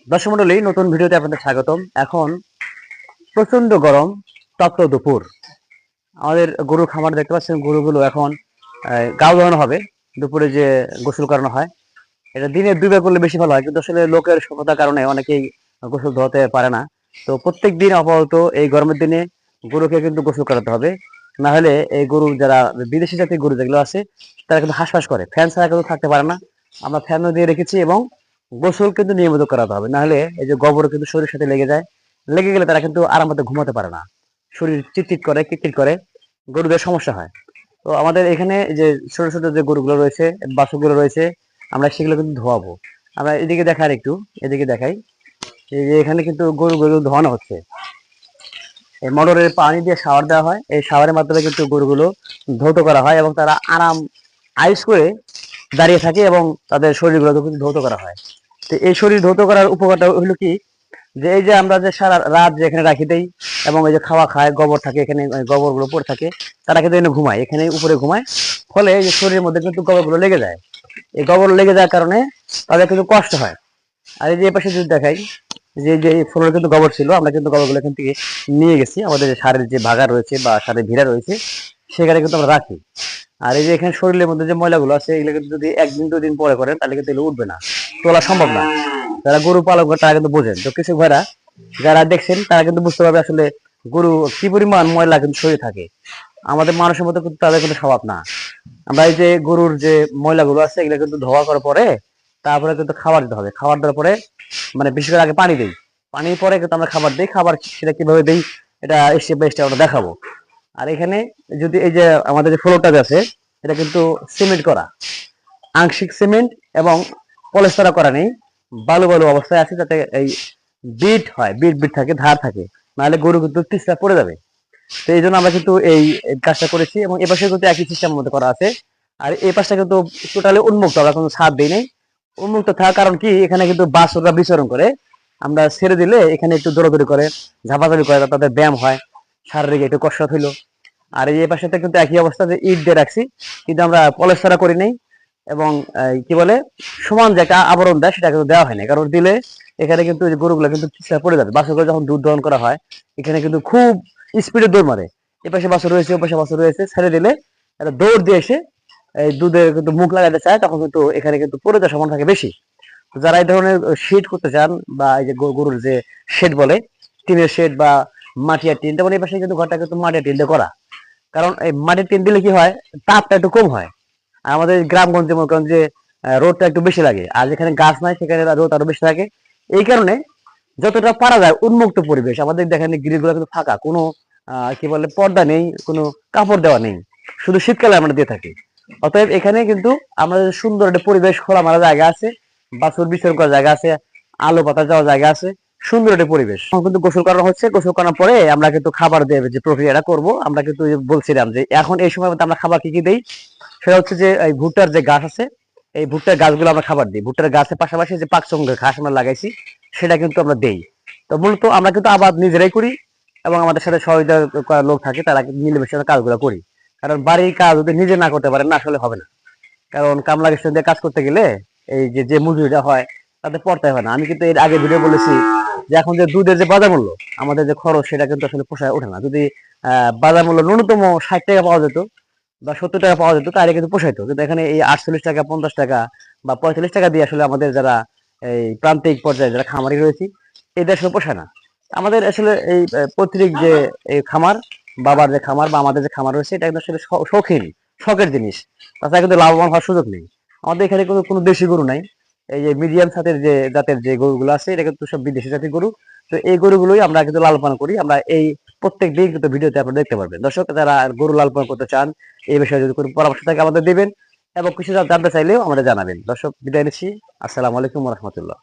দর্শক মণ্ডলী, নতুন ভিডিওতে আপনাদের স্বাগতম। এখন প্রচন্ড গরম, তপ্ত দুপুর। আমাদের গরু খামার দেখতে পাচ্ছেন, গরুগুলো এখন গা ধোয়ানো হবে। দুপুরে যে গোসল করানো হয়, এটা দিনে দুইবার করলে বেশি ভালো হয়, কিন্তু আসলে লোকের স্বল্পতার কারণে অনেকেই গোসল ধোয়াতে পারে না। তো প্রত্যেক দিন আপাতত এই গরমের দিনে গরুকে কিন্তু গোসল করাতে হবে। না হলে এই গরু, যারা বিদেশি জাতির গরু যেগুলো আছে, তারা কিন্তু হাঁসফাঁস করে, ফ্যান ছাড়া কিন্তু থাকতে পারে না। আমরা ফ্যানও দিয়ে রেখেছি, এবং গোসল কিন্তু নিয়মিত করাতে হবে। না হলে এই যে গোবর কিন্তু শরীরের সাথে লেগে যায়, লেগে গেলে তারা কিন্তু আরাম মতো ঘুমাতে পারে না, শরীর চিটচিট করে, কিটকিট করে, গরুদের সমস্যা হয়। তো আমাদের এখানে যে ছোট ছোট যে গরুগুলো রয়েছে, বাছুরগুলো রয়েছে, আমরা সেগুলো কিন্তু ধোয়াবো। আমরা এদিকে দেখার একটু, এদিকে দেখাই। এই যে এখানে কিন্তু গরুগুলো ধোয়ানো হচ্ছে, এই মোটরের পানি দিয়ে শাওয়ার দেওয়া হয়। এই শাওয়ারের মাধ্যমে কিন্তু গরুগুলো ধৌত করা হয়, এবং তারা আরাম আইস করে দাঁড়িয়ে থাকে, এবং তাদের শরীরগুলো কিন্তু ধৌত করা হয়। তো এই শরীর ধৌত করার উপকারটা হলো কি, যে এই যে আমরা যে সারা রাত যে এখানে রাখি দেই, এবং এই যে খাওয়া খায়, গোবর থাকে এখানে, গোবর গুলো পড়ে থাকে, তারা কিন্তু এখানে ঘুমায়, এখানে উপরে ঘুমায়। ফলে এই যে শরীরের মধ্যে কিন্তু গোবর গুলো লেগে যায়। এই গোবর লেগে যাওয়ার কারণে তাদের কিন্তু কষ্ট হয়। আর এই যে এপাশে যদি দেখাই, যে যে ফ্লোরে কিন্তু গোবর ছিল, আমরা কিন্তু গোবরগুলো এখান থেকে নিয়ে গেছি আমাদের সারের যে ভাগা রয়েছে বা সারের ভিড়া রয়েছে, সেখানে কিন্তু আমরা রাখি। আর এই যে এখানে শরীরের মধ্যে যে ময়লাগুলো আছে, এগুলো কিন্তু যদি একদিন দুদিন পরে করেন, তাহলে কিন্তু এগুলো উঠবে না, তোলা সম্ভব না। যারা গরু পালক করে তারা কিন্তু বোঝেন। তো কিছু ভাইরা যারা দেখছেন, তারা কিন্তু বুঝতে পারবে আসলে গরু কি পরিমাণ ময়লা কিন্তু শরীরে থাকে। আমাদের মানুষের মতো কিন্তু তাদের কিন্তু স্বভাব না। আমরা এই যে গরুর যে ময়লাগুলো আছে, এগুলো কিন্তু ধোয়া করার পরে তারপরে কিন্তু খাবার দিতে হবে। খাবার দেওয়ার পরে, মানে বিশেষ করে আগে পানি দিই, পানির পরে কিন্তু আমরা খাবার দিই। খাবার সেটা কিভাবে দিই, এটা স্টেপ বাই স্টেপ আমরা দেখাবো। আর এখানে যদি এই যে আমাদের যে ফ্লোরটা আছে, এটা কিন্তু সিমেন্ট করা, আংশিক সিমেন্ট এবং পলেস্তারা করা নেই, বালু বালু অবস্থায় আছে, যাতে এই বিট হয়, বিট বিট থাকে, ধার থাকে, নাহলে গরু কিন্তু পিছলা পড়ে যাবে। তো এই জন্য আমরা কিন্তু এই কাজটা করেছি, এবং এ পাশে কিন্তু একই সিস্টেম মধ্যে করা আছে। আর এই পাশটা কিন্তু টোটালি উন্মুক্ত, আমরা কোনো ছাদ দিই নাই। উন্মুক্ত থাকার কারণ কি, এখানে কিন্তু বাছুররা বিচরণ করে, আমরা ছেড়ে দিলে এখানে একটু দৌড়াদৌড়ি করে, ঝাপাঝাপি করে, তাদের ব্যায়াম হয়, শারীরিক একটু কসরত হইলো। আর এই পাশেতে কিন্তু একই অবস্থা, যে ইট দিয়ে রাখছি, কিন্তু আমরা পলেস্তারা করি নাই, এবং কি বলে, সমান যে একটা আবরণ দেয়, সেটা কিন্তু দেওয়া হয় না। কারণ দিলে এখানে কিন্তু ওই যে গরুগুলো কিন্তু পিছলা পড়ে যাবে। বাছুরগুলো যখন দুধ দহন করা হয়, এখানে কিন্তু খুব স্পিডে দৌড় মারে। এ পাশে বাছুর রয়েছে, ও পাশে বাছুর রয়েছে, ছেড়ে দিলে এটা দৌড় দিয়ে এসে এই দুধে কিন্তু মুখ লাগাতে চায়, তখন কিন্তু এখানে কিন্তু পড়ে যাওয়ার সম্ভাবনা থাকে বেশি। তো যারা এই ধরনের শেড করতে চান, বা এই যে গরুর যে শেড বলে, টিনের শেড বা মাটিয়ার টিন, তেমন এই পাশে কিন্তু ঘরটা কিন্তু মাটির টিন দিয়ে করা। কারণ এই মাটির টিন দিলে কি হয়, তাপটা একটু কম হয়। আর আমাদের গ্রামগঞ্জে মনে করেন যে রোদটা একটু বেশি লাগে, আর যেখানে গাছ নাই সেখানে রোদ আরো বেশি থাকে। এই কারণে যতটা পারা যায় উন্মুক্ত পরিবেশ, আমাদের দেখেন গ্রিল গুলো কিন্তু ফাঁকা, কোনো কি বলে, পর্দা নেই, কোনো কাপড় দেওয়া নেই, শুধু শীতকালে আমরা দিয়ে থাকি। অতএব এখানে কিন্তু আমাদের সুন্দর একটা পরিবেশ, খোলামেলা জায়গা আছে, বাছুর বিচরণ করার জায়গা আছে, আলো বাতাস যাওয়ার জায়গা আছে, সুন্দর একটা পরিবেশ। এখন কিন্তু গোসল করানো হচ্ছে, গোসল করার পরে আমরা কিন্তু খাবার দেবে যে প্রক্রিয়াটা করব, আমরা কিন্তু বলছিলাম যে এখন এই সময় আমরা খাবার কি কি দেই। সেটা হচ্ছে যে এই ভুট্টার যে গাছ আছে, এই ভুট্টার গাছগুলো আমরা খাবার দিই। ভুট্টার গাছের পাশাপাশি যে পাকচঙ্গের ঘাস আমরা লাগাইছি, সেটা কিন্তু আমরা দেই। তো মূলত আমরা কিন্তু আবাদ নিজেরাই করি, এবং আমাদের সাথে সহযোগিতা করার লোক থাকে, তারা মিলেমিশে আমরা কাজগুলো করি। কারণ বাড়ির কাজ যদি নিজে না করতে পারেন না, আসলে হবে না। কারণ কামলা গেস্ট দিয়ে কাজ করতে গেলে এই যে যে মজুরিটা হয়, তাতে পড়তে হয় না। আমি কিন্তু এর আগে ভিডিও বলেছি যে এখন যে দুধের যে বাজার মূল্য, আমাদের যে খরচ, সেটা কিন্তু আসলে পোষায় ওঠে না। যদি বাজার মূল্য ন্যূনতম 60 টাকা পাওয়া যেত বা 70 টাকা পাওয়া যেত, তাহলে কিন্তু পোষাইতো। কিন্তু এখানে এই 48 টাকা, 50 টাকা বা 45 টাকা দিয়ে আসলে আমাদের যারা এই প্রান্তিক পর্যায়ে যারা খামারি রয়েছে, এদের আসলে পোষায় না। আমাদের আসলে এই পৈতৃক যে এই খামার, বাবার যে খামার বা আমাদের যে খামার রয়েছে, এটা কিন্তু আসলে শৌখিন, শখের জিনিস। তাছাড়া কিন্তু লাভবান হওয়ার সুযোগ নেই। আমাদের এখানে কোনো কোনো দেশি গরু নাই। এই যে মিডিয়াম জাতের যে গরুগুলো আছে, এটা কিন্তু সব বিদেশি জাতের গরু। তো এই গরুগুলোই আমরা কিন্তু লালন পালন করি। আমরা এই প্রত্যেক দিন কিন্তু ভিডিওতে আপনারা দেখতে পারবেন। দর্শক, যারা গরু লালন পালন করতে চান, এই বিষয়ে যদি কোনো পরামর্শ থাকে আমাদের দিবেন, এবং কিছু জানতে চাইলেও আমাদের জানাবেন। দর্শক, বিদায় নিচ্ছি। আসসালামু আলাইকুম ওয়া রাহমাতুল্লাহ।